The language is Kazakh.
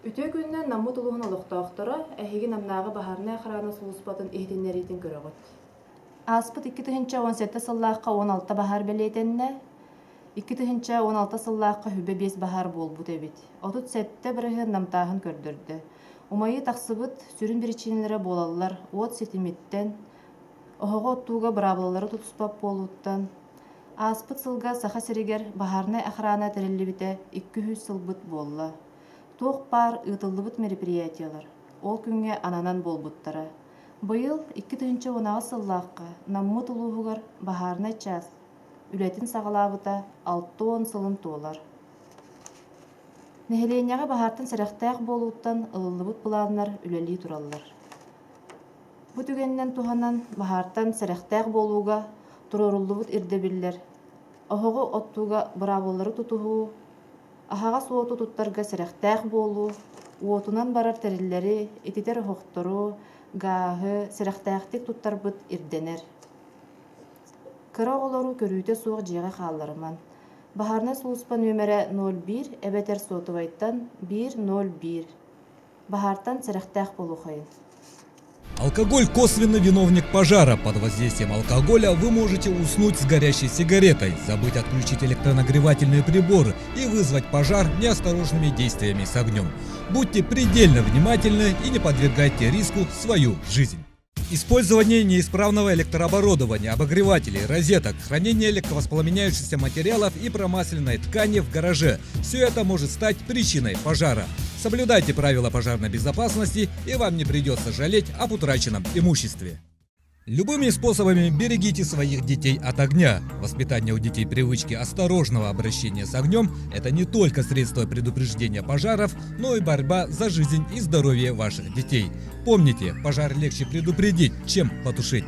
Үтө күннен наммут улуһун олохтоохтора эһиги намнааҕы баһаарнай хараана сулуспатын иһитиннэритин көрөҕөт. Ааспыт 2-17 сыллаахха 16 баһаар белиэтэннэ, 2-16 сыллаахха хүбэ 5 баһаар буолбут эбит. Отут сэтте бырыһы намтааһын көрдөрдө. Умайы тахсыбыт сүрүн причиналары болаллар, уот сетимиттен, оһоҕо оттууга бырабыллары тутуспап буолуттан. Ааспыт сылга саха сиригер баһаарнай ахраана териллибите 200 сылбыт буолла. Туох пар ытыллыбыт мероприятиялар. Ол күнгө ананан болбуттара. Быйыл 2-16 сыллаакка наммут улуугар баһаарнай час. Үлетин сагалаабыта 6-10 сылын туолар. Нехилиэнняга баһаартан сэрехтээх болууттан ылыллыбыт булааннар үлелии тураллар. Бу түгеннен туханан баһаартан сэрехтээх болууга туроруллубут ирдебиллер. Оһоҕо оттууга бырабыллары тутуһуу, ахага суоту туттарга сэрехтээх болуу, уотунан барар териллери, ититер охохтору, гааһы, сэрехтээхтик туттарбыт ирденер. Кыра оҕолору көрүүтэ суох дьиэҕэ хаалларыман. Баһаарнай сулуспа нөмерэ 01 эбетер сотубайттан 101. Баһаартан сэрехтээх болухайын. Алкоголь – косвенный виновник пожара. Под воздействием алкоголя вы можете уснуть с горящей сигаретой, забыть отключить электронагревательные приборы и вызвать пожар неосторожными действиями с огнем. Будьте предельно внимательны и не подвергайте риску свою жизнь. Использование неисправного электрооборудования, обогревателей, розеток, хранение легковоспламеняющихся материалов и промасленной ткани в гараже – все это может стать причиной пожара. Соблюдайте правила пожарной безопасности, и вам не придется жалеть об утраченном имуществе. Любыми способами берегите своих детей от огня. Воспитание у детей привычки осторожного обращения с огнем – это не только средство предупреждения пожаров, но и борьба за жизнь и здоровье ваших детей. Помните, пожар легче предупредить, чем потушить.